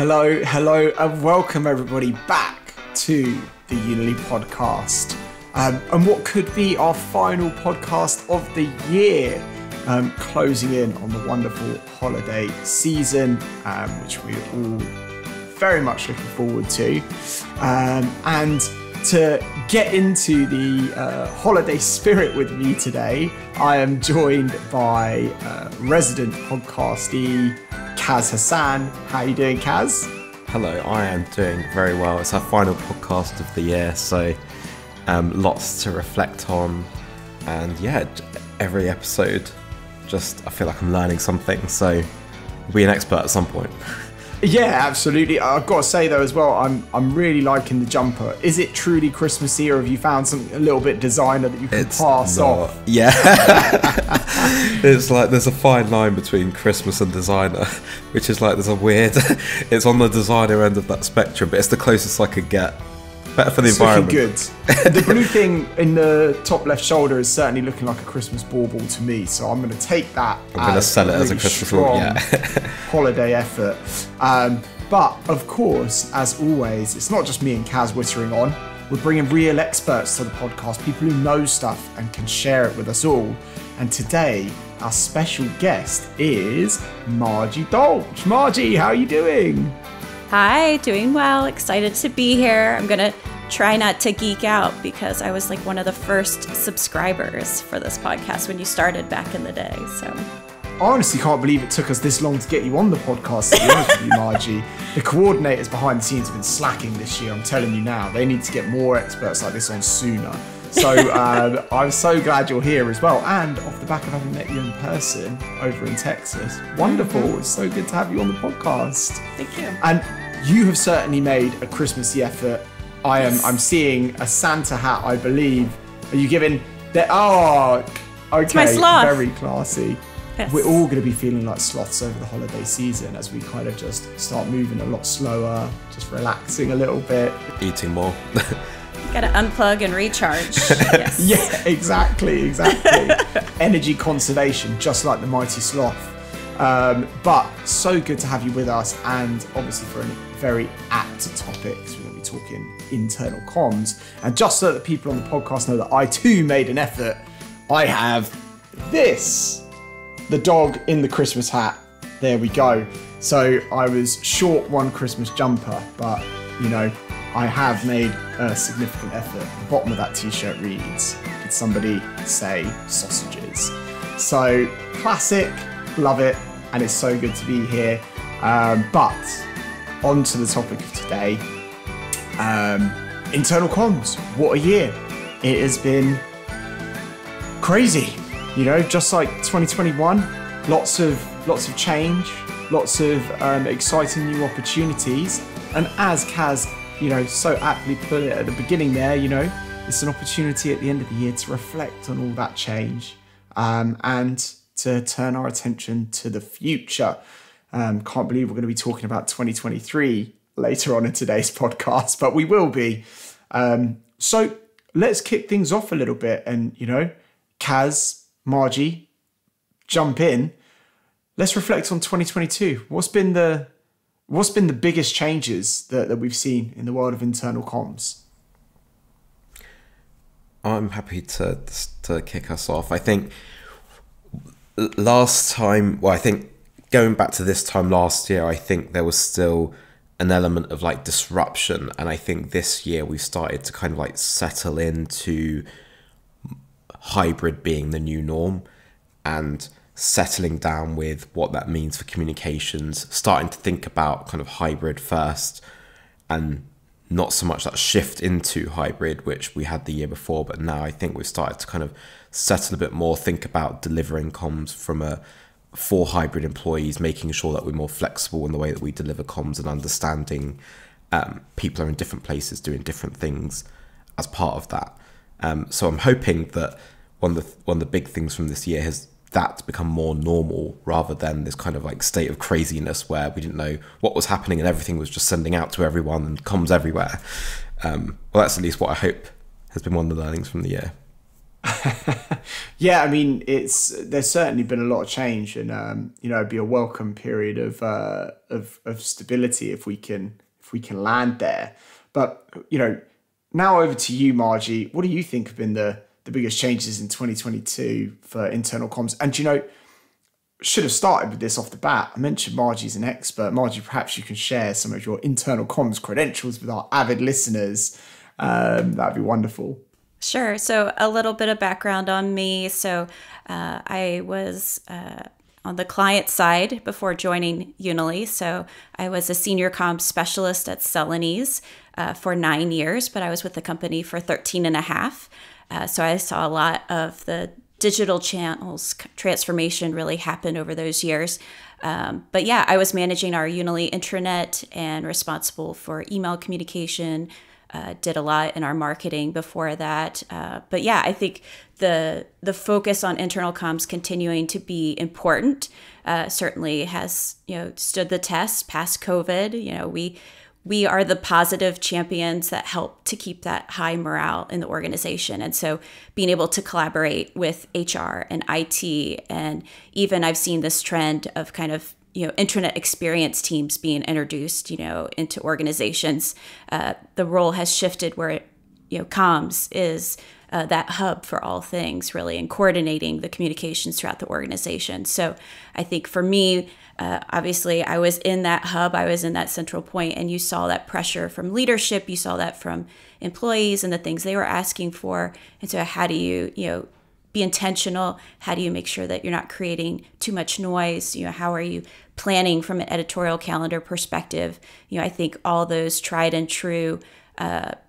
Hello, and welcome everybody back to the Unily Podcast. And what could be our final podcast of the year, closing in on the wonderful holiday season, which we're all very much looking forward to. And to get into the holiday spirit with me today, I am joined by resident podcastee Kaz Hassan. How are you doing, Kaz? Hello, I am doing very well. It's our final podcast of the year, so lots to reflect on. And yeah, every episode, I feel like I'm learning something, so I'll be an expert at some point. Yeah, absolutely. I've got to say though as well, I'm really liking the jumper. Is it truly Christmassy, or have you found something a little bit designer that you can pass off? Yeah. It's like there's a fine line between Christmas and designer, which is like there's a weird it's on the designer end of that spectrum, but it's the closest I could get. Better for the environment. Good. The blue thing in the top left shoulder is certainly looking like a Christmas bauble to me, so I'm going to take that. I'm going to sell it as a Christmas bauble. Yeah. Holiday effort. But of course, as always, it's not just me and Kaz whittering on. We're bringing real experts to the podcast, people who know stuff and can share it with us all. And today, our special guest is Margie Dolch. Margie, how are you doing? Hi, doing well. Excited to be here. I'm going to try not to geek out because I was like one of the first subscribers for this podcast when you started back in the day. So I honestly can't believe it took us this long to get you on the podcast, to be honest with you, Margie. The coordinators behind the scenes have been slacking this year, I'm telling you now. They need to get more experts like this on sooner. So I'm so glad you're here as well. And off the back of having met you in person over in Texas, wonderful. It's so good to have you on the podcast. Thank you. And you have certainly made a Christmassy effort. I'm seeing a Santa hat, I believe. Are you giving that? Oh, okay. It's my sloth. Very classy. Yes. We're all going to be feeling like sloths over the holiday season as we kind of just start moving a lot slower, just relaxing a little bit. Eating more. Got to unplug and recharge. Yes. Yeah, exactly. Energy conservation, just like the mighty sloth. But so good to have you with us, and obviously for a very apt topic, because we're going to be talking internal comms. And just so that people on the podcast know that I too made an effort, I have this, the dog in the Christmas hat. There we go. So I was short one Christmas jumper, but you know, I have made a significant effort. The bottom of that t-shirt reads, did somebody say sausages? So classic, love it, and it's so good to be here. But on to the topic of today, internal comms. What a year. It has been crazy, you know, just like 2021, lots of change, lots of exciting new opportunities. And as Kaz, you know, so aptly put it at the beginning there, you know, it's an opportunity at the end of the year to reflect on all that change and to turn our attention to the future. Can't believe we're going to be talking about 2023 later on in today's podcast, but we will be. So let's kick things off a little bit and, you know, Kaz, Margie, jump in. Let's reflect on 2022. What's been the biggest changes that we've seen in the world of internal comms? I'm happy to kick us off. I think last time, I think going back to this time last year, I think there was still an element of like disruption. And I think this year we started to kind of like settle into hybrid being the new norm and settling down with what that means for communications, starting to think about kind of hybrid first and not so much that shift into hybrid, which we had the year before, but now I think we've started to kind of settle a bit more, think about delivering comms for hybrid employees, making sure that we're more flexible in the way that we deliver comms and understanding people are in different places doing different things as part of that. So I'm hoping that one of the big things from this year has that become more normal rather than this kind of like state of craziness where we didn't know what was happening and everything was just sending out to everyone and comms everywhere. Well, that's at least what I hope has been one of the learnings from the year. Yeah, I mean, there's certainly been a lot of change, and it'd be a welcome period of stability if we can land there. But now over to you, Margie. What do you think have been the biggest changes in 2022 for internal comms? And should have started with this off the bat. I mentioned Margie's an expert. Margie, perhaps you can share some of your internal comms credentials with our avid listeners. That'd be wonderful. Sure. So a little bit of background on me. So I was on the client side before joining Unily. So I was a senior comms specialist at Celanese for 9 years, but I was with the company for 13 and a half. So I saw a lot of the digital channels transformation really happen over those years. But yeah, I was managing our Unily intranet and responsible for email communication, did a lot in our marketing before that. But yeah, I think the focus on internal comms continuing to be important certainly has stood the test past COVID. We are the positive champions that help to keep that high morale in the organization. And so being able to collaborate with HR and IT, and even I've seen this trend of kind of intranet experience teams being introduced, into organizations. The role has shifted where, comms is that hub for all things, really, and coordinating the communications throughout the organization. So I think for me, obviously, I was in that hub, I was in that central point, and you saw that pressure from leadership, you saw that from employees and the things they were asking for. And so how do you, be intentional? How do you make sure that you're not creating too much noise? How are you planning from an editorial calendar perspective? I think all those tried and true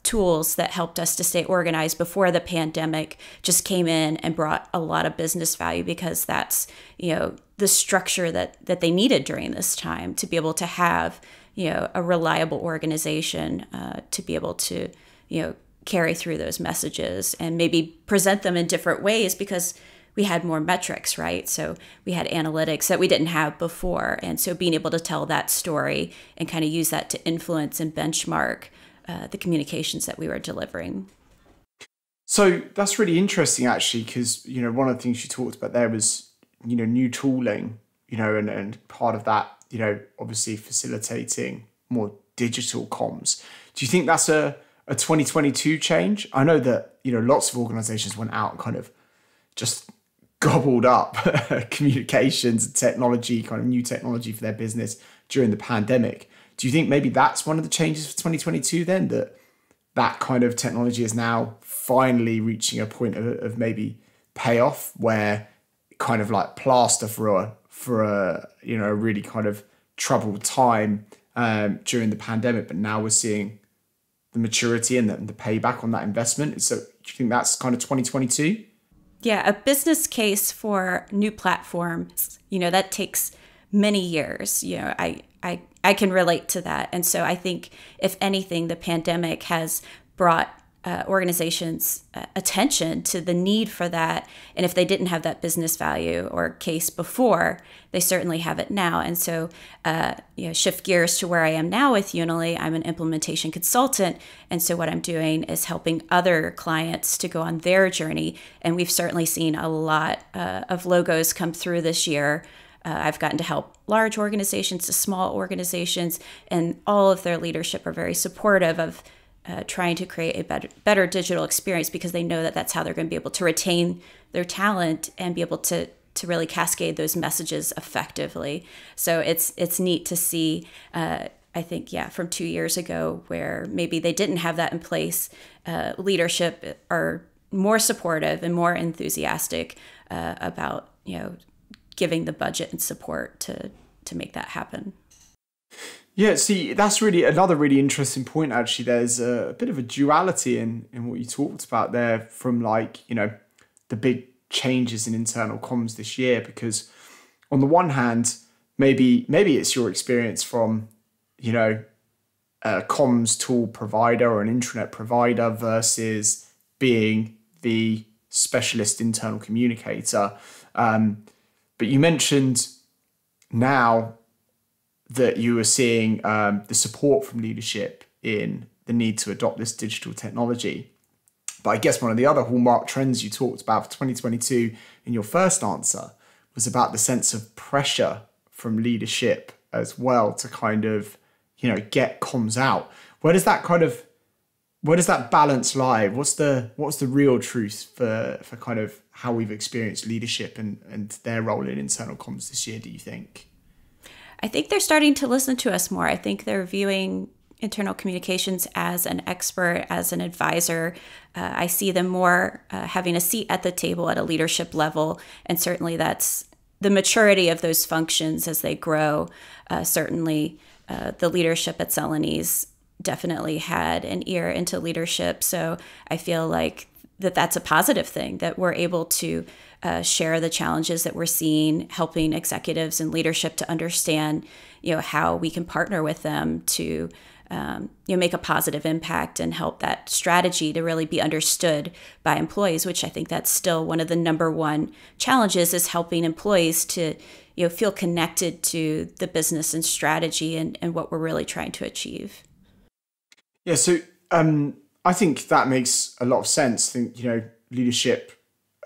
tools that helped us to stay organized before the pandemic just came in and brought a lot of business value, because that's, the structure that they needed during this time to be able to have, a reliable organization to be able to, carry through those messages and maybe present them in different ways, because we had more metrics, right? So we had analytics that we didn't have before. And so being able to tell that story and kind of use that to influence and benchmark the communications that we were delivering. So that's really interesting, actually, because, one of the things you talked about there was, new tooling, and part of that, obviously facilitating more digital comms. Do you think that's a 2022 change? I know that, lots of organizations went out and kind of just gobbled up communications and technology, kind of new technology for their business during the pandemic. Do you think maybe that's one of the changes for 2022 then, that kind of technology is now finally reaching a point of maybe payoff, where kind of like plaster for a really kind of troubled time during the pandemic, but now we're seeing the maturity and the payback on that investment? So do you think that's kind of 2022? Yeah, a business case for new platforms, that takes many years. I can relate to that. And so I think, if anything, the pandemic has brought organizations' attention to the need for that. And if they didn't have that business value or case before, they certainly have it now. And so, shift gears to where I am now with Unily. I'm an implementation consultant. And so what I'm doing is helping other clients to go on their journey. And we've certainly seen a lot of logos come through this year. I've gotten to help large organizations to small organizations, and all of their leadership are very supportive of trying to create a better digital experience, because they know that that's how they're going to be able to retain their talent and be able to really cascade those messages effectively. So it's neat to see, I think, from 2 years ago, where maybe they didn't have that in place, leadership are more supportive and more enthusiastic about, giving the budget and support to make that happen. Yeah, see, that's really another really interesting point, actually. There's a bit of a duality in what you talked about there, from the big changes in internal comms this year, because on the one hand, maybe it's your experience from, a comms tool provider or an intranet provider versus being the specialist internal communicator. But you mentioned now that you were seeing the support from leadership in the need to adopt this digital technology. But I guess one of the other hallmark trends you talked about for 2022 in your first answer was about the sense of pressure from leadership as well to kind of, get comms out. Where does that balance lie? What's the real truth for kind of how we've experienced leadership and their role in internal comms this year, do you think? I think they're starting to listen to us more. I think they're viewing internal communications as an expert, as an advisor. I see them more having a seat at the table at a leadership level. And certainly that's the maturity of those functions as they grow. Certainly the leadership at Celanese definitely had an ear into leadership. So I feel like that's a positive thing, that we're able to share the challenges that we're seeing, helping executives and leadership to understand, how we can partner with them to, make a positive impact and help that strategy to really be understood by employees, which I think that's still one of the number one challenges, is helping employees to, feel connected to the business and strategy and what we're really trying to achieve. Yeah, so I think that makes a lot of sense. I think, leadership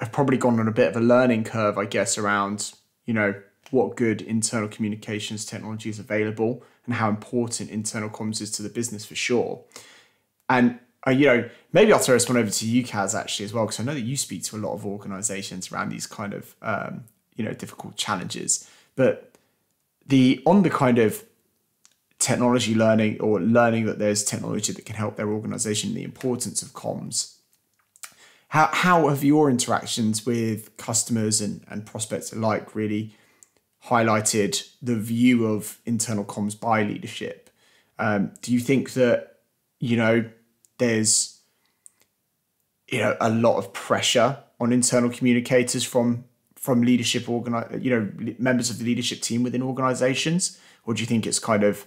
have probably gone on a bit of a learning curve, I guess, around, what good internal communications technology is available and how important internal comms is to the business for sure. And, maybe I'll throw this one over to you, Kaz, actually, as well, because I know that you speak to a lot of organizations around these kind of, difficult challenges. But on the kind of technology learning, or learning that there's technology that can help their organization, the importance of comms, how have your interactions with customers and prospects alike really highlighted the view of internal comms by leadership? Do you think that, there's, a lot of pressure on internal communicators from leadership, members of the leadership team within organizations? Or do you think it's kind of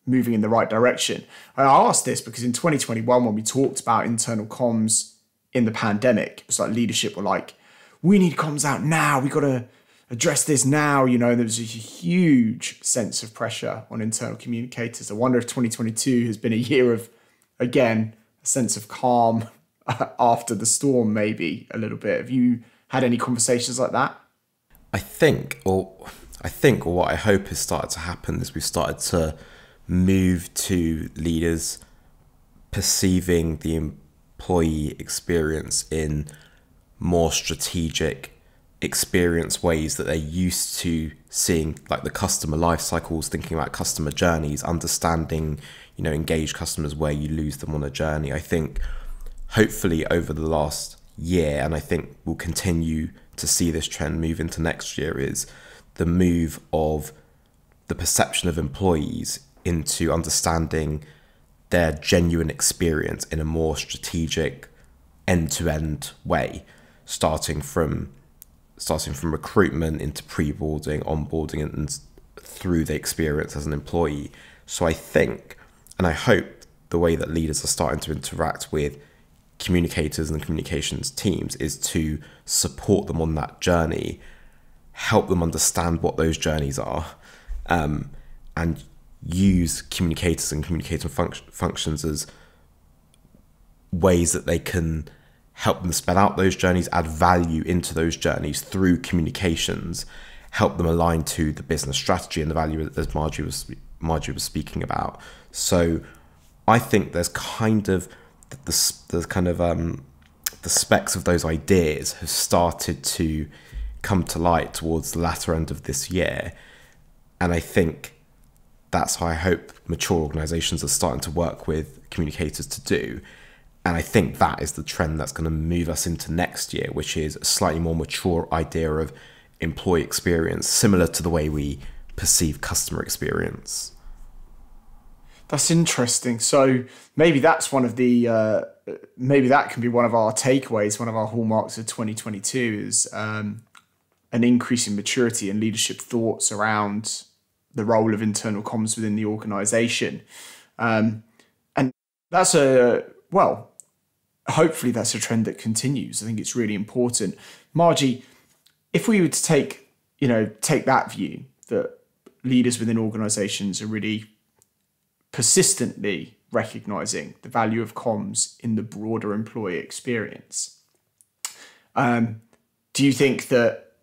moving in the right direction? I asked this because in 2021, when we talked about internal comms in the pandemic, it was like leadership were like, we need comms out now. We got to address this now. There was a huge sense of pressure on internal communicators. I wonder if 2022 has been a year of, again, a sense of calm after the storm, maybe a little bit. Have you had any conversations like that? I think, or what I hope has started to happen is we've started to move to leaders perceiving the employee experience in more strategic experience ways that they're used to seeing, like the customer life cycles, thinking about customer journeys, understanding, engage customers where you lose them on a journey. I think hopefully over the last year, and I think we'll continue to see this trend move into next year, is the move of the perception of employees into understanding their genuine experience in a more strategic end-to-end way, starting from recruitment into pre-boarding, onboarding, and through the experience as an employee. So I think, and I hope, the way that leaders are starting to interact with communicators and communications teams is to support them on that journey, help them understand what those journeys are, and use communicators and communicator functions as ways that they can help them spell out those journeys, add value into those journeys through communications, help them align to the business strategy and the value as Margie was speaking about. So I think there's kind of the specs of those ideas have started to come to light towards the latter end of this year. And I think that's how I hope mature organizations are starting to work with communicators to do. And I think that is the trend that's going to move us into next year, which is a slightly more mature idea of employee experience, similar to the way we perceive customer experience. That's interesting. So maybe that's one of the, maybe that can be one of our takeaways, one of our hallmarks of 2022 is an increase in maturity and leadership thoughts around the role of internal comms within the organization. And that's hopefully that's a trend that continues. I think it's really important. Margie, if we were to take that view that leaders within organizations are really persistently recognizing the value of comms in the broader employee experience. Do you think that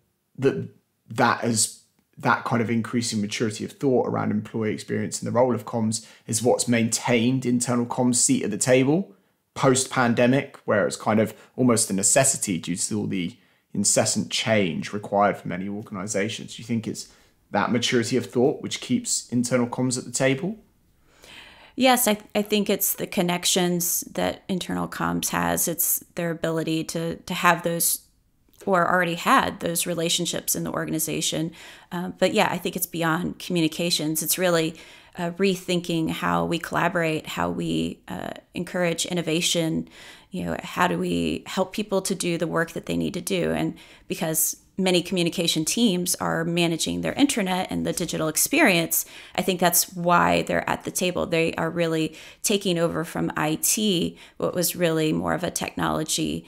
is that kind of increasing maturity of thought around employee experience and the role of comms is what's maintained internal comms seat at the table post-pandemic, where it's kind of almost a necessity due to all the incessant change required for many organizations? Do you think it's that maturity of thought which keeps internal comms at the table? Yes, I think it's the connections that internal comms has. It's their ability to have those, or already had those relationships in the organization. But yeah, I think it's beyond communications. It's really rethinking how we collaborate, how we encourage innovation. How do we help people to do the work that they need to do? And because many communication teams are managing their intranet and the digital experience, I think that's why they're at the table. They are really taking over from IT, what was really more of a technology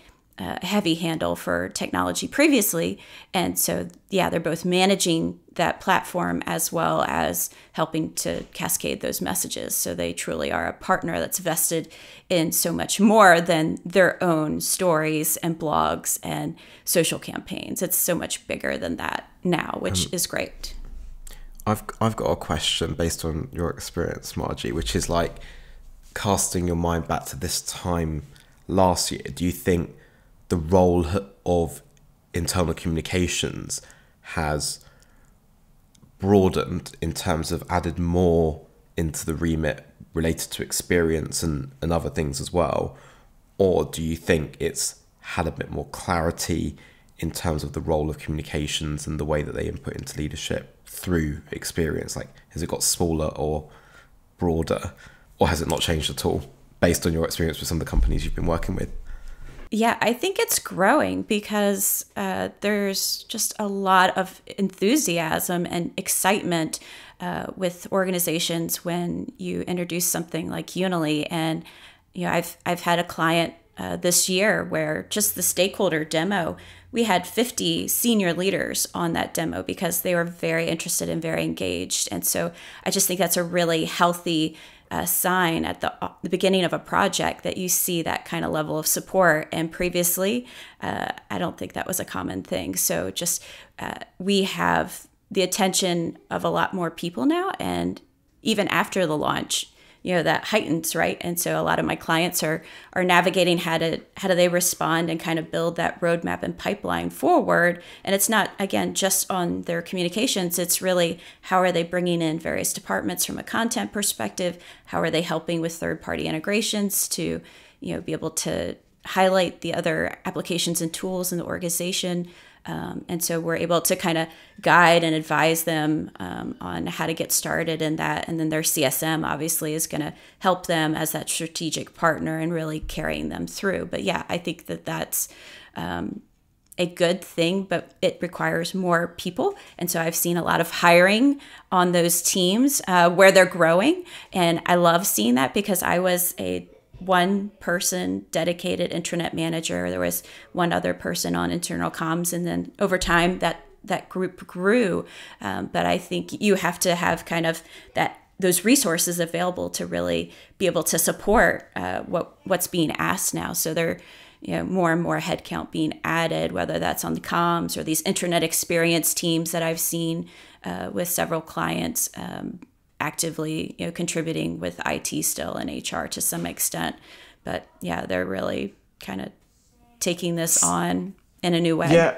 heavy handle for technology previously. And so, yeah, they're both managing that platform as well as helping to cascade those messages. So they truly are a partner that's vested in so much more than their own stories and blogs and social campaigns. It's so much bigger than that now, which is great. I've got a question based on your experience, Margie, which is like casting your mind back to this time last year. Do you think the role of internal communications has broadened in terms of added more into the remit related to experience and other things as well? Or do you think it's had a bit more clarity in terms of the role of communications and the way that they input into leadership through experience? Like, has it got smaller or broader, or has it not changed at all based on your experience with some of the companies you've been working with? Yeah, I think it's growing because there's just a lot of enthusiasm and excitement with organizations when you introduce something like Unily. And I've had a client this year where just the stakeholder demo, we had 50 senior leaders on that demo because they were very interested and very engaged. And so I just think that's a really healthy sign at the beginning of a project that you see that kind of level of support. And previously, I don't think that was a common thing. So just we have the attention of a lot more people now. And even after the launch, that heightens, right? And so a lot of my clients are navigating how do they respond and kind of build that roadmap and pipeline forward. And it's not, again, just on their communications. It's really how are they bringing in various departments from a content perspective? How are they helping with third-party integrations to, be able to highlight the other applications and tools in the organization? And so we're able to kind of guide and advise them on how to get started in that. And then their CSM obviously is going to help them as that strategic partner and really carrying them through. But yeah, I think that that's a good thing, but it requires more people. And so I've seen a lot of hiring on those teams where they're growing. And I love seeing that because I was a one person dedicated intranet manager. There was one other person on internal comms. And then over time that group grew. But I think you have to have kind of those resources available to really be able to support what's being asked now. So there, more and more headcount being added, whether that's on the comms or these intranet experience teams that I've seen with several clients, actively contributing with IT still and HR to some extent. But yeah, they're really kind of taking this on in a new way. Yeah,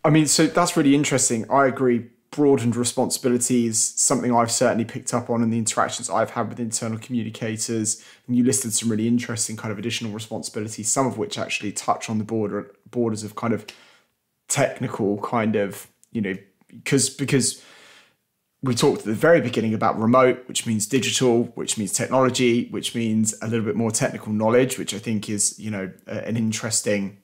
I mean, so that's really interesting. I agree. Broadened responsibilities, something I've certainly picked up on in the interactions I've had with internal communicators. And you listed some really interesting kind of additional responsibilities, some of which actually touch on the borders of kind of technical kind of, because we talked at the very beginning about remote, which means digital, which means technology, which means a little bit more technical knowledge, which I think is, an interesting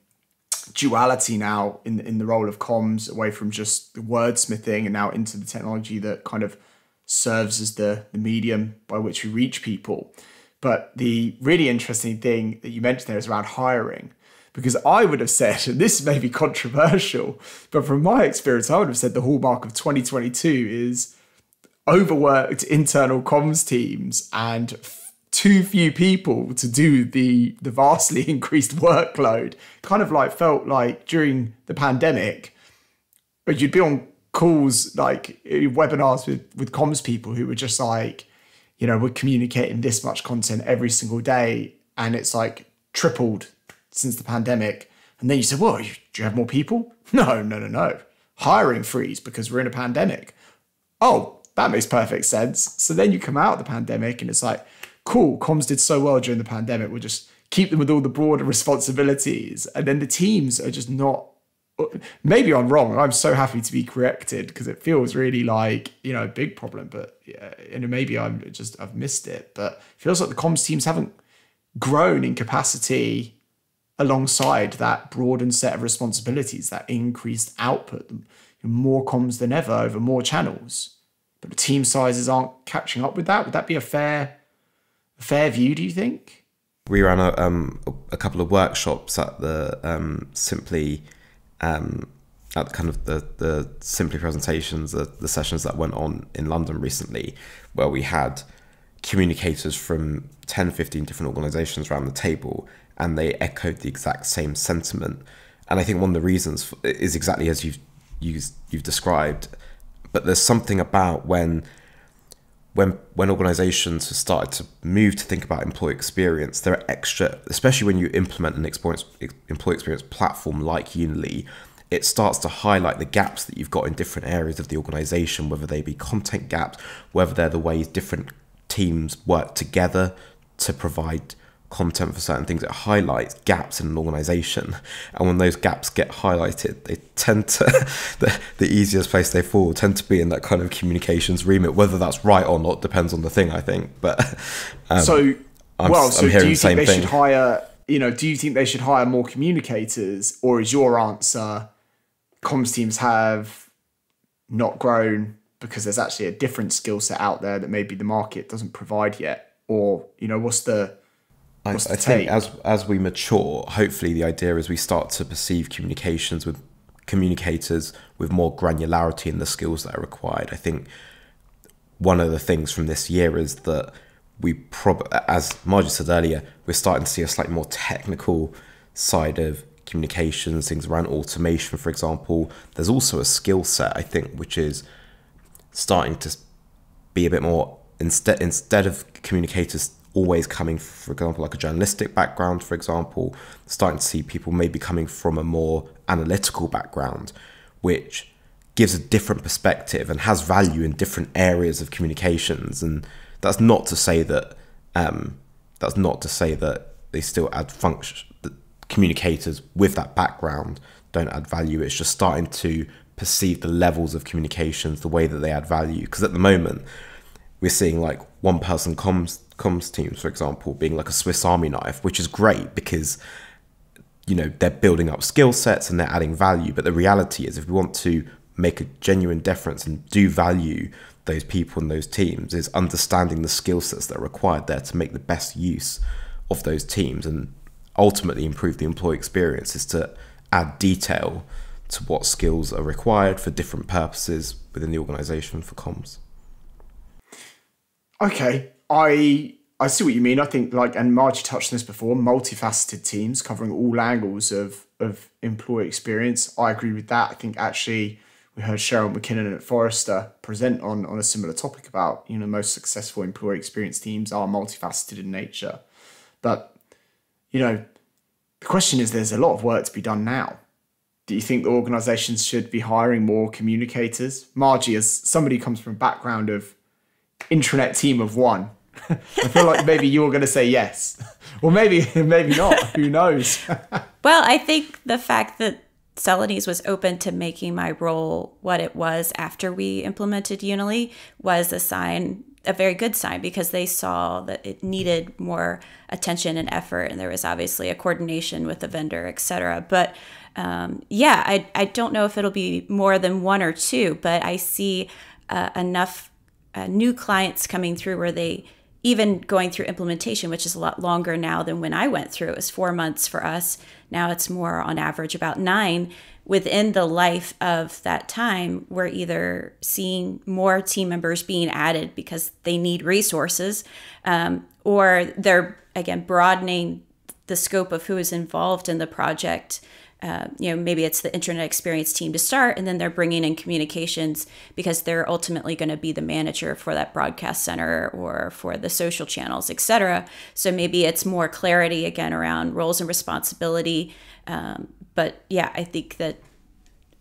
duality now in the role of comms, away from just the wordsmithing and now into the technology that kind of serves as the medium by which we reach people. But the really interesting thing that you mentioned there is around hiring. Because I would have said, and this may be controversial, but from my experience, I would have said the hallmark of 2022 is overworked internal comms teams and too few people to do the vastly increased workload. Kind of like felt like during the pandemic, but you'd be on calls, like webinars with comms people who were just like, you know, we're communicating this much content every single day, and it's like tripled since the pandemic. And then you said, well, do you have more people? No. Hiring freeze because we're in a pandemic. Oh, that makes perfect sense. So then you come out of the pandemic and it's like, cool, comms did so well during the pandemic. We'll just keep them with all the broader responsibilities. And then the teams are just not, maybe I'm wrong. I'm so happy to be corrected because it feels really like, you know, a big problem, but yeah, and maybe I've missed it, but it feels like the comms teams haven't grown in capacity alongside that broadened set of responsibilities, that increased output, more comms than ever over more channels. But the team sizes aren't catching up with that. Would that be a fair view, do you think? We ran a couple of workshops at the Simply, at kind of the Simply presentations, the sessions that went on in London recently, where we had communicators from 10, 15 different organizations around the table, and they echoed the exact same sentiment. And I think one of the reasons is exactly as you've described, but there's something about when organizations have started to move to think about employee experience, there are extra, especially when you implement an employee experience platform like Unily, it starts to highlight the gaps that you've got in different areas of the organization, whether they be content gaps, whether they're the ways different teams work together to provide content for certain things. It highlights gaps in an organization, and when those gaps get highlighted, they tend to the easiest place they fall tend to be in that kind of communications remit. Whether that's right or not depends on the thing, I think. But so I'm do hearing you the same think they thing. should hire? You know, do you think they should hire more communicators, or is your answer comms teams have not grown because there's actually a different skill set out there that maybe the market doesn't provide yet? Or, you know, I think as we mature, hopefully the idea is we start to perceive communications with communicators with more granularity in the skills that are required. I think one of the things from this year is that as Margie said earlier, we're starting to see a slightly more technical side of communications, things around automation, for example. There's also a skill set, I think, which is starting to be a bit more, instead of communicators always coming, for example, like a journalistic background, for example, starting to see people maybe coming from a more analytical background, which gives a different perspective and has value in different areas of communications. And that's not to say that they still add function. That communicators with that background don't add value. It's just starting to perceive the levels of communications, the way that they add value. Because at the moment, we're seeing like one person comms teams, for example, being like a Swiss Army knife, which is great because, you know, they're building up skill sets and they're adding value. But the reality is, if we want to make a genuine difference and do value those people and those teams, is understanding the skill sets that are required there to make the best use of those teams and ultimately improve the employee experience, is to add detail to what skills are required for different purposes within the organization for comms. Okay, I see what you mean. I think, like, and Margie touched on this before, multifaceted teams covering all angles of employee experience. I agree with that. I think actually we heard Cheryl McKinnon at Forrester present on a similar topic about, you know, most successful employee experience teams are multifaceted in nature. But, you know, the question is, there's a lot of work to be done now. Do you think the organizations should be hiring more communicators? Margie, as somebody who comes from a background of intranet team of one, I feel like maybe you're going to say yes. Or maybe not. Who knows? Well, I think the fact that Celanese was open to making my role what it was after we implemented Unily was a very good sign, because they saw that it needed more attention and effort, and there was obviously a coordination with the vendor, etc. But I don't know if it'll be more than one or two, but I see enough new clients coming through where they even going through implementation, which is a lot longer now than when I went through. It was 4 months for us. Now it's more on average about 9. Within the life of that time, we're either seeing more team members being added because they need resources, or they're, again, broadening the scope of who is involved in the project. Maybe it's the internet experience team to start, and then they're bringing in communications because they're ultimately going to be the manager for that broadcast center or for the social channels, etc. So maybe it's more clarity again around roles and responsibility. But yeah, I think that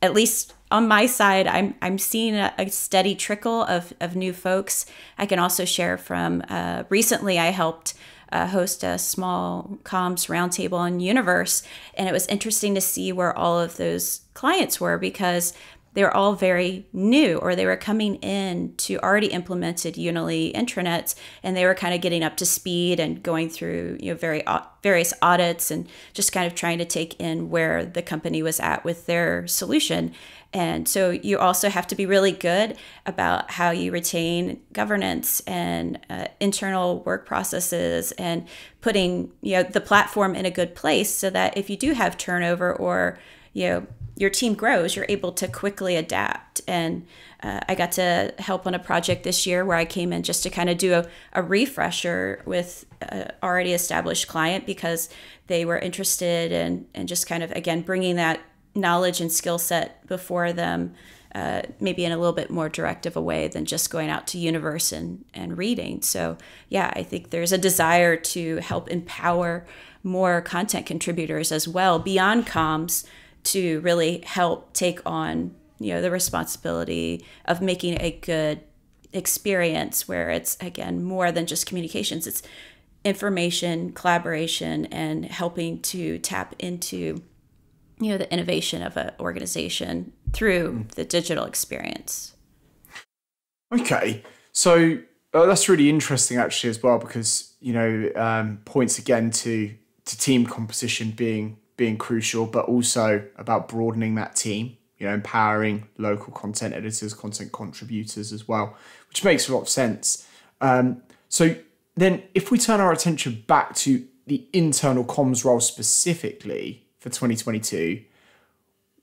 at least on my side, I'm seeing a steady trickle of new folks. I can also share from recently I helped host a small comms roundtable on Universe. And it was interesting to see where all of those clients were, because they were all very new, or they were coming in to already implemented Unily intranets, and they were kind of getting up to speed and going through various audits and just kind of trying to take in where the company was at with their solution. And so you also have to be really good about how you retain governance and internal work processes, and putting the platform in a good place so that if you do have turnover or your team grows, you're able to quickly adapt. And I got to help on a project this year where I came in just to kind of do a refresher with an already established client, because they were interested in just kind of, again, bringing that knowledge and skill set before them, maybe in a little bit more directive a way than just going out to Universe and reading. So yeah, I think there's a desire to help empower more content contributors as well beyond comms, to really help take on the responsibility of making a good experience where it's, again, more than just communications. It's information, collaboration, and helping to tap into the innovation of an organization through the digital experience. Okay, so that's really interesting actually as well, because points again to team composition being crucial, but also about broadening that team, empowering local content editors, content contributors as well, which makes a lot of sense. So then if we turn our attention back to the internal comms role specifically for 2022,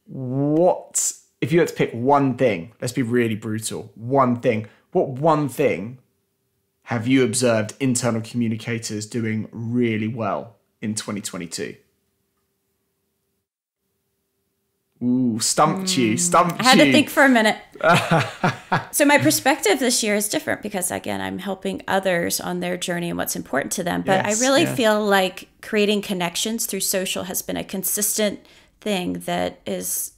what, if you had to pick one thing, let's be really brutal, one thing, what one thing have you observed internal communicators doing really well in 2022? Ooh, stumped you. I had to think for a minute. So my perspective this year is different because, again, I'm helping others on their journey and what's important to them. But Yes, I really yeah. feel like creating connections through social has been a consistent thing that is,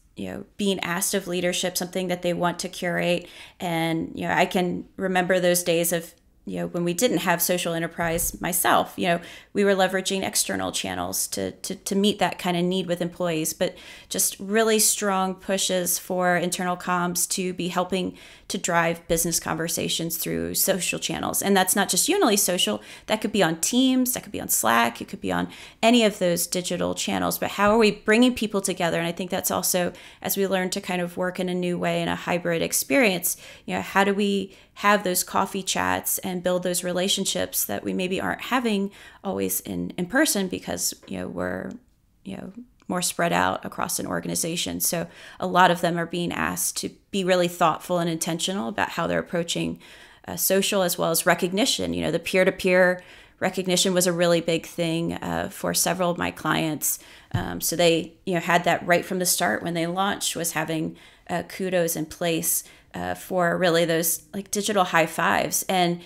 being asked of leadership, something that they want to curate. And, I can remember those days of, when we didn't have social enterprise myself, we were leveraging external channels to meet that kind of need with employees, but just really strong pushes for internal comms to be helping to drive business conversations through social channels. And that's not just Unily social, that could be on Teams, that could be on Slack, it could be on any of those digital channels, but how are we bringing people together? And I think that's also, as we learn to kind of work in a new way in a hybrid experience, how do we have those coffee chats and build those relationships that we maybe aren't having always in person because we're more spread out across an organization. So a lot of them are being asked to be really thoughtful and intentional about how they're approaching social, as well as recognition. The peer-to-peer recognition was a really big thing for several of my clients. So they had that right from the start when they launched, was having kudos in place for really those like digital high fives, and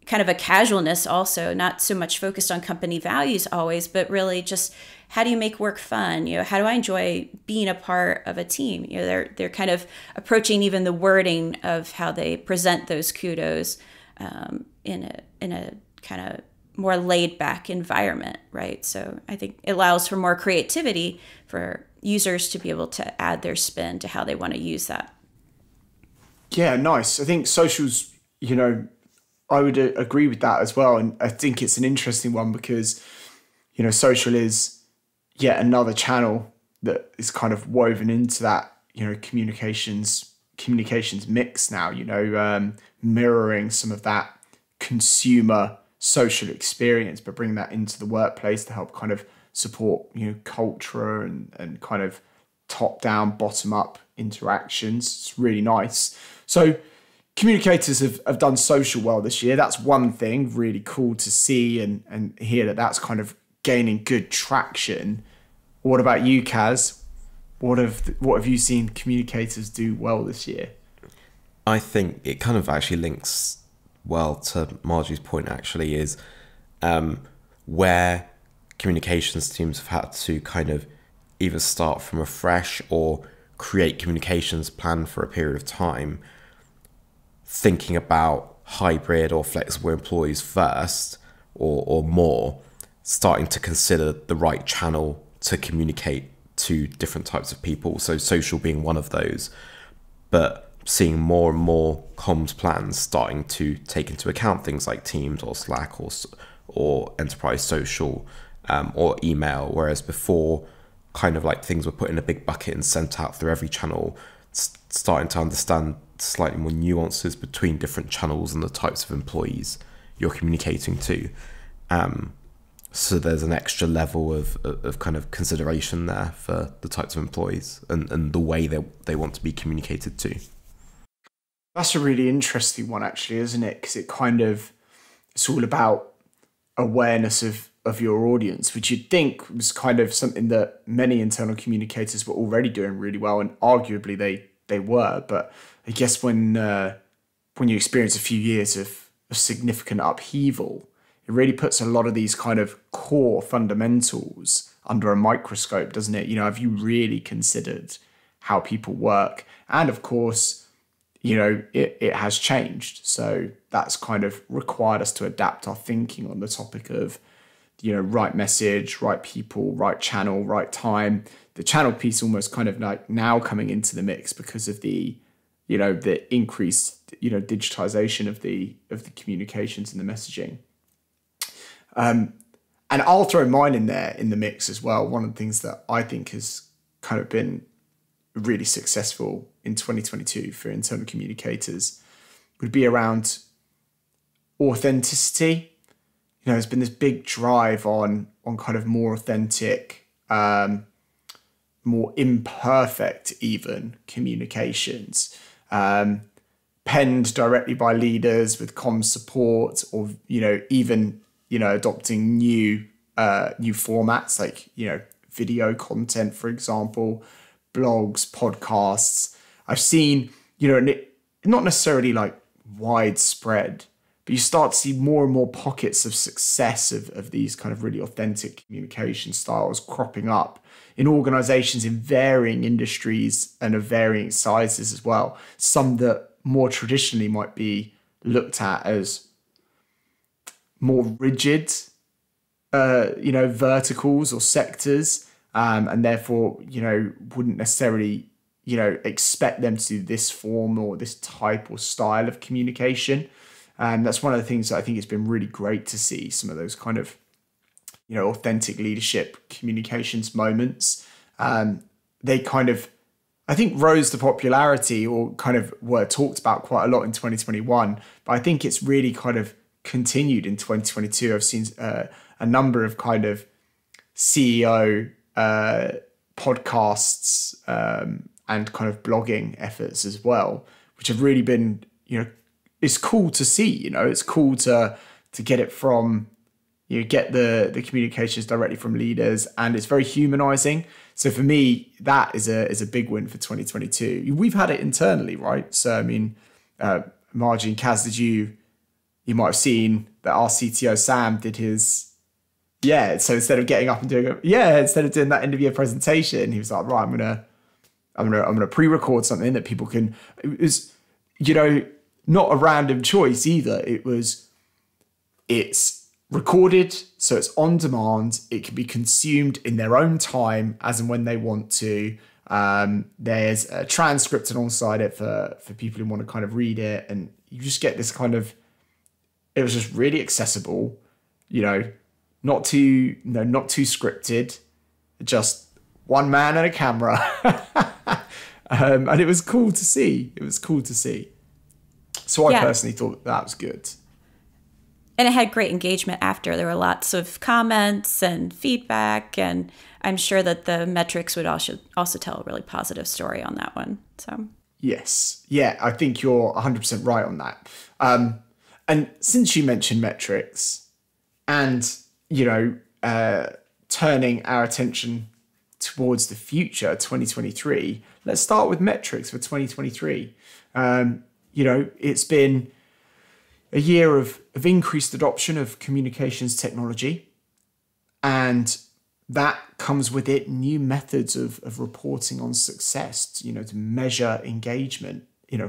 kind of a casualness also, not so much focused on company values always, but really just how do you make work fun? How do I enjoy being a part of a team? They're kind of approaching even the wording of how they present those kudos in a kind of more laid back environment, right? So I think it allows for more creativity for users to be able to add their spin to how they want to use that. Yeah, nice. I think socials, I would agree with that as well. And I think it's an interesting one because, social is yet another channel that is kind of woven into that, communications mix now, mirroring some of that consumer social experience, but bring that into the workplace to help kind of support, culture and kind of top down, bottom up interactions. It's really nice. So communicators have done social well this year. That's one thing really cool to see and hear that's kind of gaining good traction. What about you, Kaz? What have you seen communicators do well this year? I think it kind of actually links well to Margie's point, actually, is where communications teams have had to kind of either start from afresh or create communications plan for a period of time, thinking about hybrid or flexible employees first or more, starting to consider the right channel to communicate to different types of people. So social being one of those, but seeing more and more comms plans starting to take into account things like Teams or Slack or enterprise social or email, whereas before kind of like things were put in a big bucket and sent out through every channel, starting to understand slightly more nuances between different channels and the types of employees you're communicating to. So there's an extra level of kind of consideration there for the types of employees and the way they want to be communicated to. That's a really interesting one, actually, isn't it? Because it's all about awareness of your audience, which you'd think was kind of something that many internal communicators were already doing really well, and arguably they were. But I guess when you experience a few years of significant upheaval, it really puts a lot of these kind of core fundamentals under a microscope, doesn't it? Have you really considered how people work? And of course, it has changed. So that's kind of required us to adapt our thinking on the topic of, right message, right people, right channel, right time. The channel piece almost kind of like now coming into the mix because of the increased, digitization of the communications and the messaging. And I'll throw mine in there in the mix as well. One of the things that I think has kind of been really successful in 2022 for internal communicators would be around authenticity. There's been this big drive on kind of more authentic, more imperfect even communications, penned directly by leaders with comms support, or even adopting new formats like video content, for example, blogs, podcasts. I've seen not necessarily like widespread, but you start to see more and more pockets of success of these kind of really authentic communication styles cropping up in organizations in varying industries and of varying sizes as well. Some that more traditionally might be looked at as more rigid, verticals or sectors, and therefore, wouldn't necessarily, expect them to do this form or this type or style of communication. And that's one of the things that I think it's been really great to see, some of those kind of, authentic leadership communications moments. They kind of, I think, rose to popularity or kind of were talked about quite a lot in 2021. But I think it's really kind of continued in 2022. I've seen a number of kind of CEO podcasts and kind of blogging efforts as well, which have really been, it's cool to see. It's cool to get it from, get the communications directly from leaders, and it's very humanizing. So for me, that is a big win for 2022. We've had it internally, right? So I mean, Margie and Kaz, you might have seen that our CTO Sam did his. Yeah, so instead of getting up and instead of doing that end of year presentation, he was like, right, I'm gonna pre-record something that people can. It was, not a random choice either. It's recorded, so it's on demand. It can be consumed in their own time as and when they want to. There's a transcript alongside it for people who want to kind of read it, and you just get this kind of. It was just really accessible, not too scripted, just one man and a camera. And it was cool to see. So I personally thought that was good. it had great engagement after. There were lots of comments and feedback, and I'm sure that the metrics would also tell a really positive story on that one. So yes, yeah, I think you're 100% right on that. And since you mentioned metrics, and turning our attention towards the future, 2023, let's start with metrics for 2023. It's been a year of increased adoption of communications technology, and that comes with it new methods of reporting on success, to measure engagement,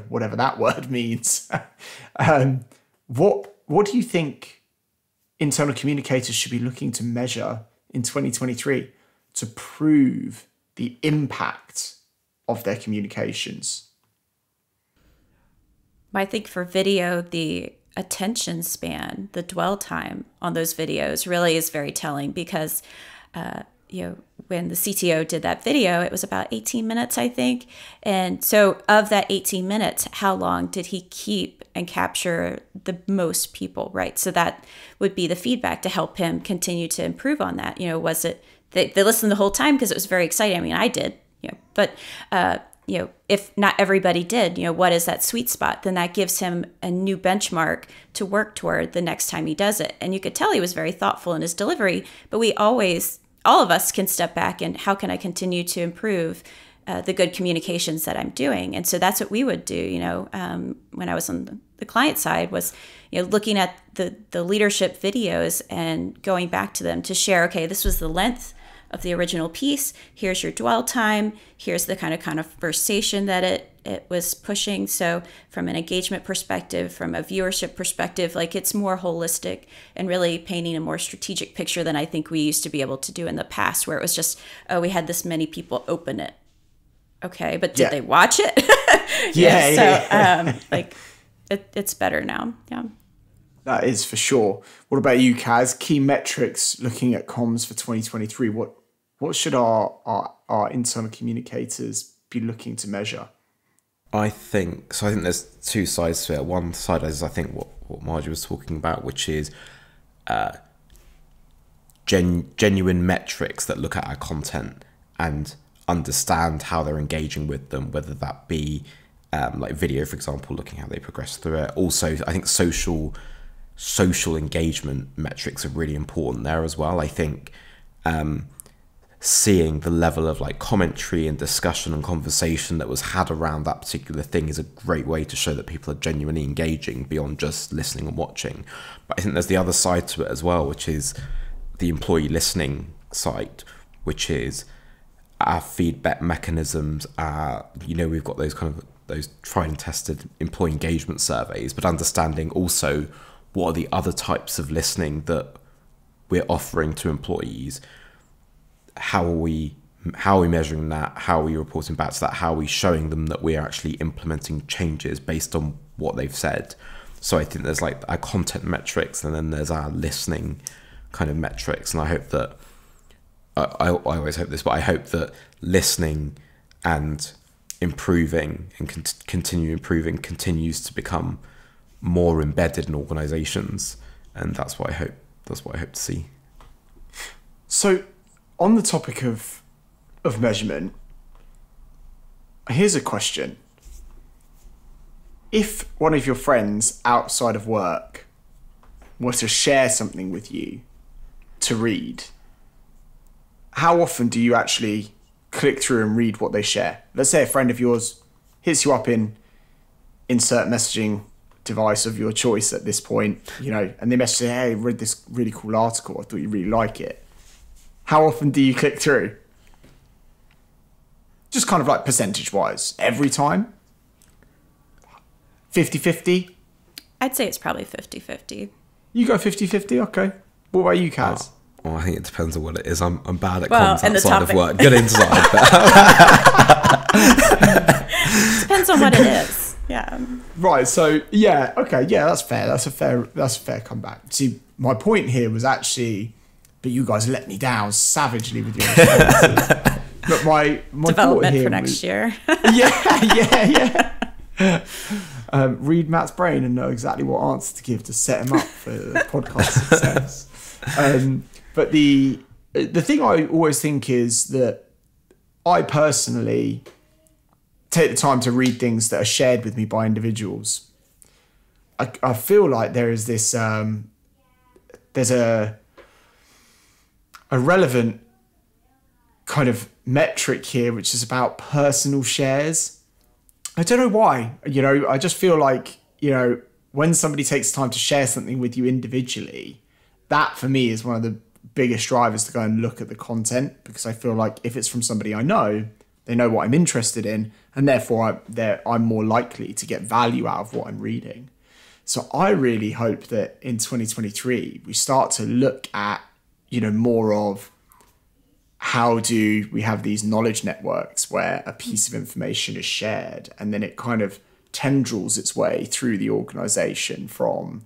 whatever that word means. What do you think internal communicators should be looking to measure in 2023 to prove the impact of their communications? I think for video, the attention span, the dwell time on those videos really is very telling, because when the CTO did that video, it was about 18 minutes, I think. And so of that 18 minutes, how long did he keep and capture the most people, right? So that would be the feedback to help him continue to improve on that. Was it, they listened the whole time because it was very exciting. I mean, I did, but if not everybody did, what is that sweet spot? Then that gives him a new benchmark to work toward the next time he does it. And you could tell he was very thoughtful in his delivery, but all of us can step back and how can I continue to improve the good communications that I'm doing? And so that's what we would do, when I was on the client side, was, looking at the leadership videos and going back to them to share, okay, this was the length of the original piece. Here's your dwell time. Here's the kind of conversation that it was pushing. So from an engagement perspective, from a viewership perspective, like, it's more holistic and really painting a more strategic picture than I think we used to be able to do in the past, where it was just, oh, we had this many people open it. Okay, but did they watch it? It's better now. Yeah. That is for sure. What about you, Kaz? Key metrics looking at comms for 2023. What should our internal communicators be looking to measure? I think there's two sides to it. One side is, I think, what Margie was talking about, which is genuine metrics that look at our content and understand how they're engaging with them, whether that be like video, for example, looking how they progress through it. Also, I think social engagement metrics are really important there as well. I think seeing the level of like commentary and discussion and conversation that was had around that particular thing is a great way to show that people are genuinely engaging beyond just listening and watching. But I think there's the other side to it as well, which is the employee listening side, which is our feedback mechanisms. We've got those tried and tested employee engagement surveys, but understanding also what are the other types of listening that we're offering to employees. How are we measuring that? How are we reporting back to that? How are we showing them that we're actually implementing changes based on what they've said? So I think there's like our content metrics, and then there's our listening kind of metrics. And I hope that, I always hope this, but I hope that listening and improving and continue improving continues to become more embedded in organizations. And that's what I hope to see. So on the topic of measurement, here's a question. If one of your friends outside of work were to share something with you to read, how often do you actually click through and read what they share? Let's say a friend of yours hits you up in insert messaging device of your choice at this point, and they message, hey, I read this really cool article. I thought you'd really like it. How often do you click through? Just kind of like percentage-wise. Every time? 50-50? I'd say it's probably 50-50. You go 50-50? Okay. What about you, Kaz? I think it depends on what it is. I'm bad at comms outside of work. Good inside. Depends on what it is. Yeah. Right. So yeah. Okay. Yeah. That's fair. That's a fair comeback. See, my point here was actually, but you guys let me down savagely with your responses. But my development for next year. Yeah. read Matt's brain and know exactly what answer to give to set him up for podcast success. But the thing I always think is that I personally take the time to read things that are shared with me by individuals. I feel like there is this, there's a relevant kind of metric here, which is about personal shares. I don't know why, I just feel like, when somebody takes time to share something with you individually, that for me is one of the biggest drivers to go and look at the content, because I feel like if it's from somebody I know, they know what I'm interested in, and therefore I'm more likely to get value out of what I'm reading. So I really hope that in 2023, we start to look at, more of how do we have these knowledge networks where a piece of information is shared and then it kind of tendrils its way through the organization from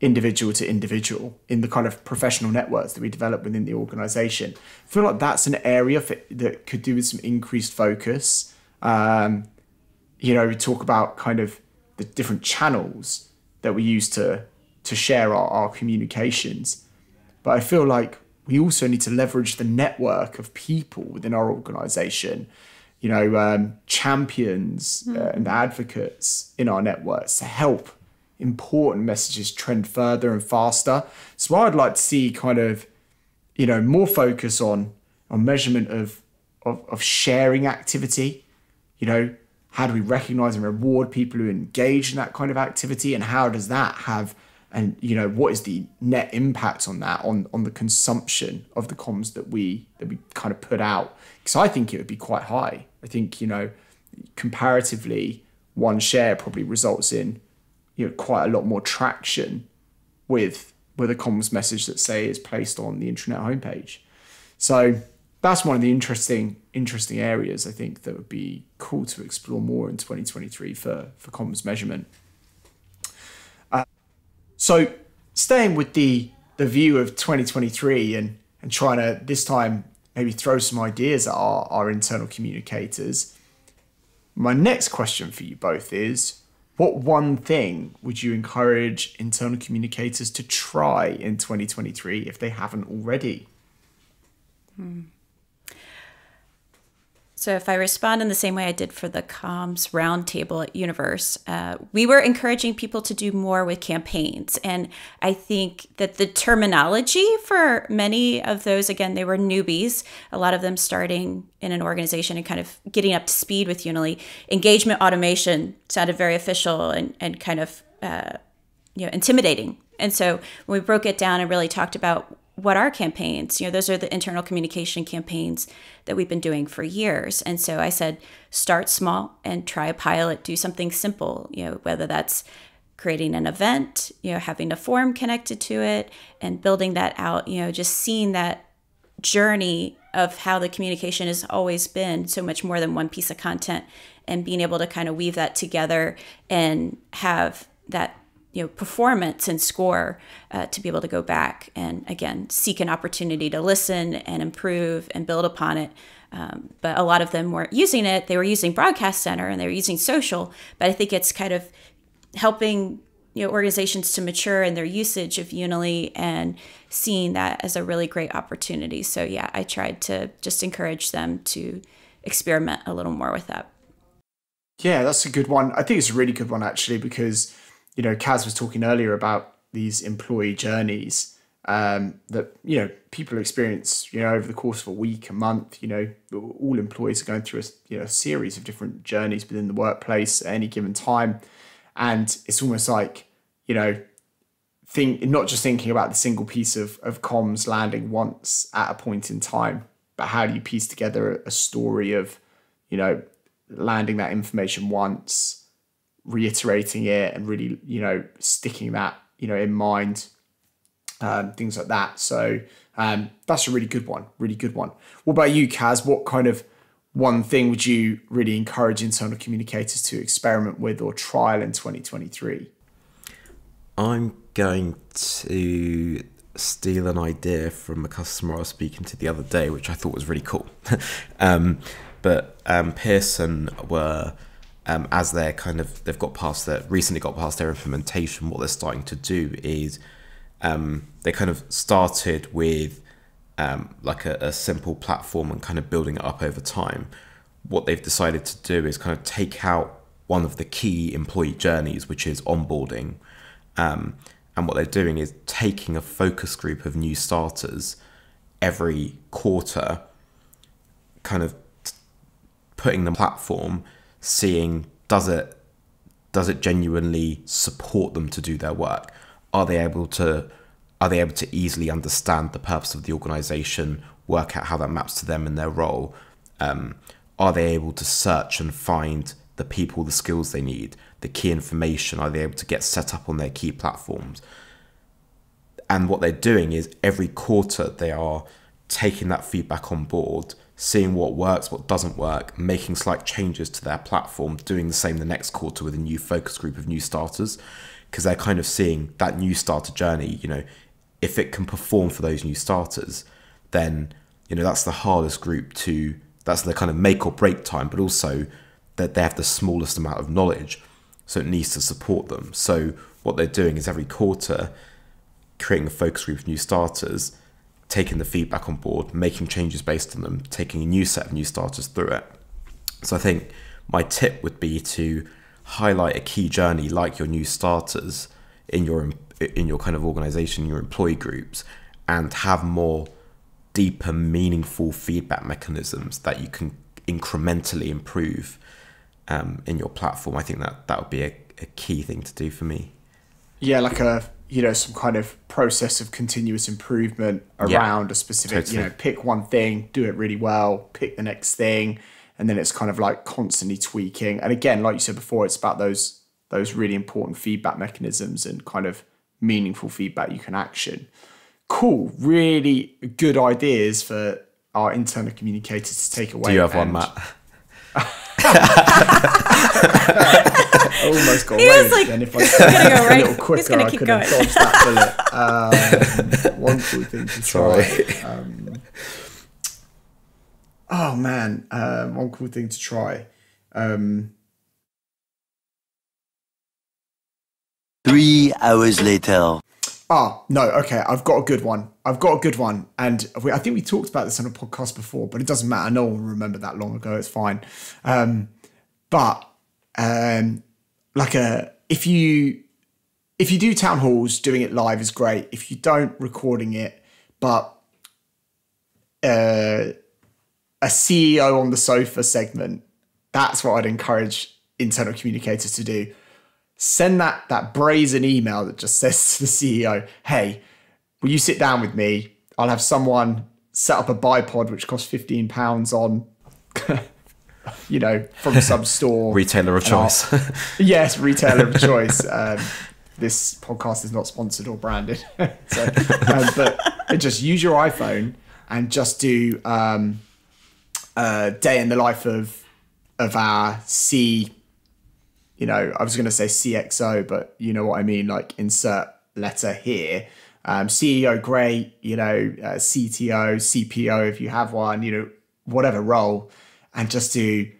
individual to individual in the kind of professional networks that we develop within the organization. I feel like that's an area that could do with some increased focus. We talk about kind of the different channels that we use to share our communications. But I feel like we also need to leverage the network of people within our organization, champions and advocates in our networks to help important messages trend further and faster. So I'd like to see kind of, more focus on measurement of sharing activity. How do we recognize and reward people who engage in that kind of activity, and how does that have, and what is the net impact on that on the consumption of the comms that we kind of put out? Because I think it would be quite high. I think comparatively, one share probably results in quite a lot more traction with a comms message that, say, is placed on the intranet homepage. So that's one of the interesting areas I think that would be cool to explore more in 2023 for comms measurement. So staying with the view of 2023 and trying to this time maybe throw some ideas at our internal communicators, my next question for you both is, what one thing would you encourage internal communicators to try in 2023 if they haven't already? So if I respond in the same way I did for the comms roundtable at Universe, we were encouraging people to do more with campaigns. And I think that the terminology for many of those, again, they were newbies, a lot of them starting in an organization and kind of getting up to speed with Unily. Engagement automation sounded very official and kind of intimidating. And so when we broke it down and really talked about what are campaigns, those are the internal communication campaigns that we've been doing for years. And so I said, start small and try a pilot, do something simple, whether that's creating an event, having a form connected to it and building that out, just seeing that journey of how the communication has always been so much more than one piece of content, and being able to kind of weave that together and have that performance and score to be able to go back and, again, seek an opportunity to listen and improve and build upon it. But a lot of them weren't using it. They were using Broadcast Center and they were using social. But I think it's kind of helping organizations to mature in their usage of Unily and seeing that as a really great opportunity. So, yeah, I tried to just encourage them to experiment a little more with that. Yeah, that's a good one. I think it's a really good one, actually, because Kaz was talking earlier about these employee journeys that, people experience, over the course of a week, a month. All employees are going through a series of different journeys within the workplace at any given time. And it's almost like, not just thinking about the single piece of comms landing once at a point in time, but how do you piece together a story of, landing that information once, reiterating it and really, sticking that, in mind, things like that. So that's a really good one. What about you, Kaz? What kind of one thing would you really encourage internal communicators to experiment with or trial in 2023? I'm going to steal an idea from a customer I was speaking to the other day, which I thought was really cool. But Pearson were as recently got past their implementation, what they're starting to do is they kind of started with like a simple platform and kind of building it up over time. What they've decided to do is kind of take out one of the key employee journeys, which is onboarding. And what they're doing is taking a focus group of new starters every quarter, kind of putting them on the platform, seeing does it genuinely support them to do their work? Are they able to easily understand the purpose of the organization, work out how that maps to them in their role? Are they able to search and find the people, the skills they need, the key information? Are they able to get set up on their key platforms? And what they're doing is every quarter they are taking that feedback on board, seeing what works, what doesn't work, making slight changes to their platform, doing the same the next quarter with a new focus group of new starters, because they're kind of seeing that new starter journey, if it can perform for those new starters, then, that's the hardest group that's the kind of make or break time, but also that they have the smallest amount of knowledge, so it needs to support them. So what they're doing is every quarter creating a focus group of new starters, taking the feedback on board, making changes based on them, taking a new set of new starters through it. So I think my tip would be to highlight a key journey like your new starters in your kind of organization, your employee groups, and have more deeper, meaningful feedback mechanisms that you can incrementally improve in your platform. I think that would be a key thing to do for me. Yeah, like some kind of process of continuous improvement around a specific, totally. Pick one thing, do it really well, pick the next thing, and then it's kind of like constantly tweaking. And again, like you said before, it's about those really important feedback mechanisms and kind of meaningful feedback you can action. Cool, really good ideas for our internal communicators to take away. Do you have one, Matt? Almost got He away. was like, Then if I gonna go right. a little quicker, He's gonna I keep could have going. dodged that bullet. One cool thing to try. Oh man, one cool thing to try. 3 hours later. No, okay, I've got a good one. And I think we talked about this on a podcast before, but it doesn't matter. No one will remember that long ago. It's fine. If you do town halls, doing it live is great. If you don't, recording it, but a CEO on the sofa segment, that's what I'd encourage internal communicators to do. Send that brazen email that just says to the CEO, hey, will you sit down with me? I'll have someone set up a bipod, which costs £15 on, from some store. Retailer of choice. Yes, retailer of choice. This podcast is not sponsored or branded. But just use your iPhone and just do day in the life of our I was going to say CXO, but you know what I mean, like insert letter here. CEO, great, CTO, CPO, if you have one, whatever role, and just do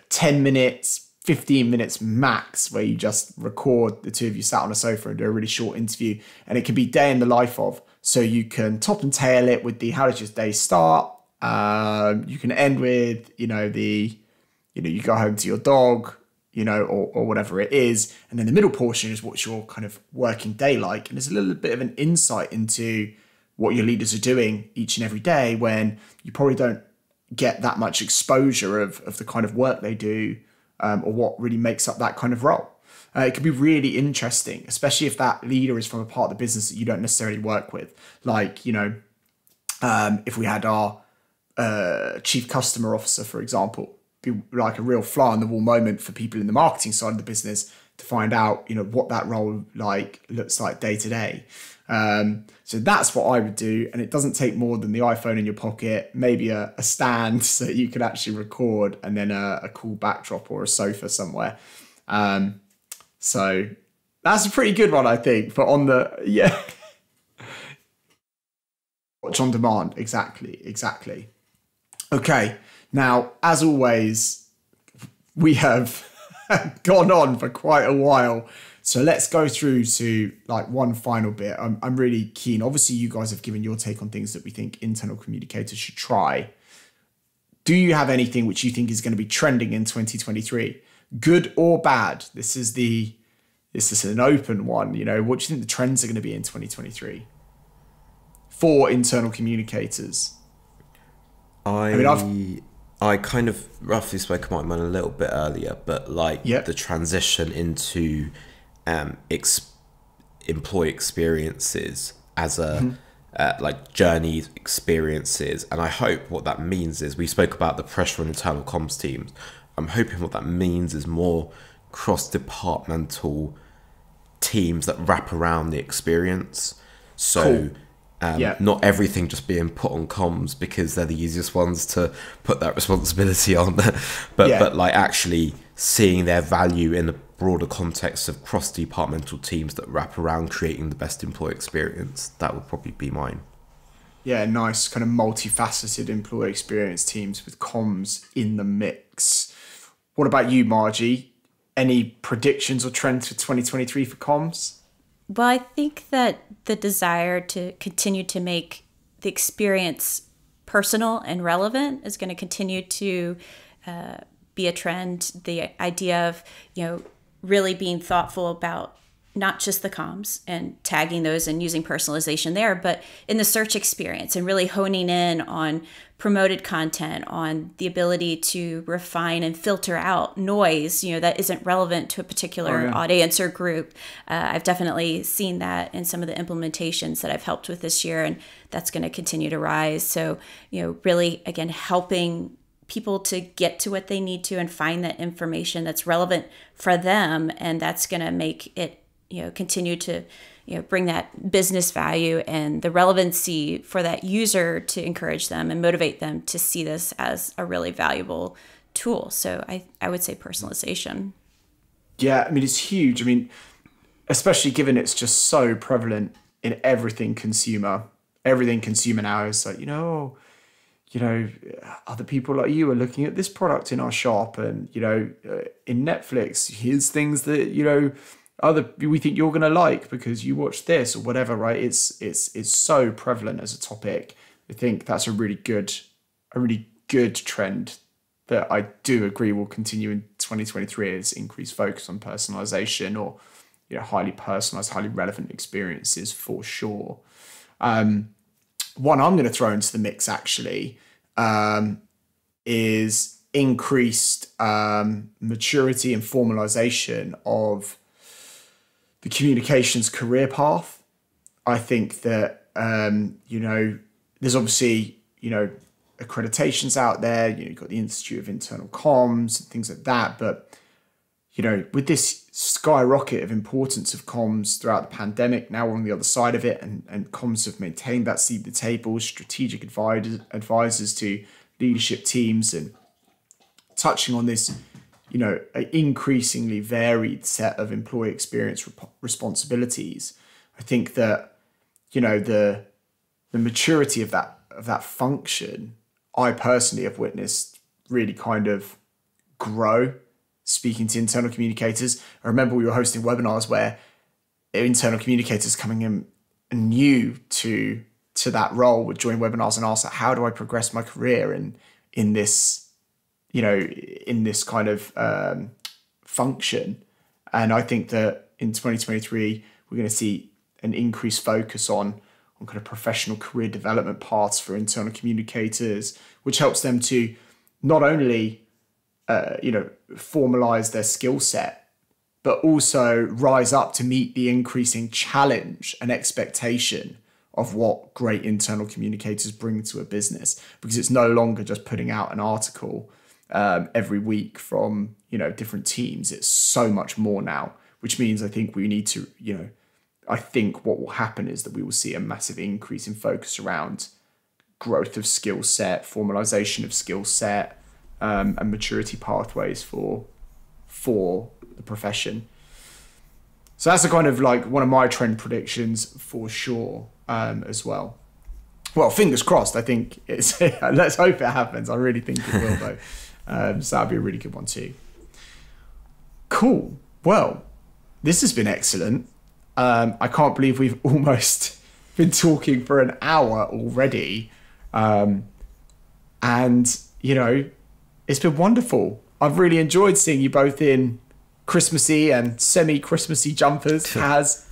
10 minutes, 15 minutes max, where you just record the two of you sat on a sofa and do a really short interview. And it can be day in the life of, so you can top and tail it with the, how does your day start? You can end with, you go home to your dog, or whatever it is. And then the middle portion is what's your kind of working day like. And there's a little bit of an insight into what your leaders are doing each and every day when you probably don't get that much exposure of the kind of work they do or what really makes up that kind of role. It could be really interesting, especially if that leader is from a part of the business that you don't necessarily work with. Like, if we had our chief customer officer, for example, be like a real fly on the wall moment for people in the marketing side of the business to find out, what that role looks like day to day. So that's what I would do. And it doesn't take more than the iPhone in your pocket, maybe a stand so that you can actually record, and then a cool backdrop or a sofa somewhere. So that's a pretty good one, I think. But watch on demand. Exactly. Okay. Now, as always, we have gone on for quite a while. So let's go through to like one final bit. I'm really keen. Obviously, you guys have given your take on things that we think internal communicators should try. Do you have anything which you think is going to be trending in 2023? Good or bad? This is an open one. You know, what do you think the trends are going to be in 2023 for internal communicators? I kind of roughly spoke about mine a little bit earlier, but like the transition into employee experiences as a like journey experiences. And I hope what that means is, we spoke about the pressure on internal comms teams. I'm hoping what that means is more cross-departmental teams that wrap around the experience. So not everything just being put on comms because they're the easiest ones to put that responsibility on, but like actually seeing their value in the broader context of cross-departmental teams that wrap around creating the best employee experience. That would probably be mine. Yeah, nice kind of multifaceted employee experience teams with comms in the mix. What about you, Margie? Any predictions or trends for 2023 for comms? Well, I think that the desire to continue to make the experience personal and relevant is going to continue to be a trend. The idea of, really being thoughtful about not just the comms and tagging those and using personalization there, but in the search experience and really honing in on promoted content, on the ability to refine and filter out noise, that isn't relevant to a particular audience or group. I've definitely seen that in some of the implementations that I've helped with this year, and that's going to continue to rise. So, really, again, helping people to get to what they need to and find that information that's relevant for them. And that's going to make it, continue to, bring that business value and the relevancy for that user to encourage them and motivate them to see this as a really valuable tool. So I would say personalization. Yeah, I mean, it's huge. I mean, especially given it's just so prevalent in everything consumer now is like, other people like you are looking at this product in our shop, and, in Netflix, here's things that, we think you're going to like because you watched this or whatever, right? It's so prevalent as a topic. I think that's a really good trend that I do agree will continue in 2023 is increased focus on personalization or, highly personalized, highly relevant experiences for sure. One I'm going to throw into the mix actually is increased maturity and formalization of the communications career path. I think that, there's obviously, accreditations out there, you've got the Institute of Internal Comms and things like that. But, with this skyrocket of importance of comms throughout the pandemic, now we're on the other side of it, and comms have maintained that seat at the table, strategic advisors to leadership teams, and touching on this, an increasingly varied set of employee experience responsibilities. I think that, the maturity of that function, I personally have witnessed really kind of grow. Speaking to internal communicators, I remember we were hosting webinars where internal communicators coming in new to that role would join webinars and ask, how do I progress my career in this kind of function? And I think that in 2023, we're going to see an increased focus on kind of professional career development paths for internal communicators, which helps them to not only formalize their skill set, but also rise up to meet the increasing challenge and expectation of what great internal communicators bring to a business, because it's no longer just putting out an article every week from, different teams. It's so much more now, which means I think we need to, I think what will happen is that we will see a massive increase in focus around growth of skill set, formalization of skill set, and maturity pathways for the profession. So that's a kind of like one of my trend predictions for sure, as well. Well, fingers crossed. I think it's let's hope it happens. I really think it will though. So that'd be a really good one too. Cool. Well, this has been excellent. I can't believe we've almost been talking for an hour already. And, you know, it's been wonderful. I've really enjoyed seeing you both in Christmassy and semi-Christmassy jumpers. Kaz,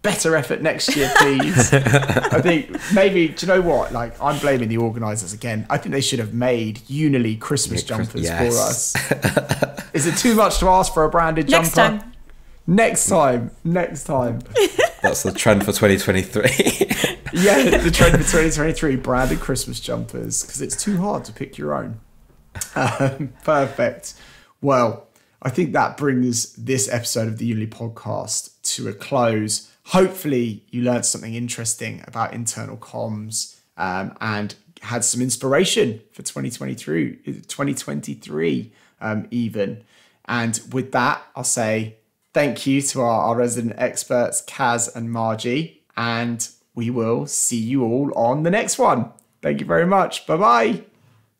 better effort next year, please. I think maybe, do you know what? Like, I'm blaming the organisers again. I think they should have made Unily Christmas jumpers for us. Is it too much to ask for a branded jumper? Next time. That's the trend for 2023. Yeah, the trend for 2023, branded Christmas jumpers, because it's too hard to pick your own. Perfect. Well, I think that brings this episode of the Unily Podcast to a close. Hopefully you learned something interesting about internal comms and had some inspiration for 2023 even. And with that, I'll say thank you to our resident experts, Kaz and Margie, and we will see you all on the next one. Thank you very much. Bye-bye.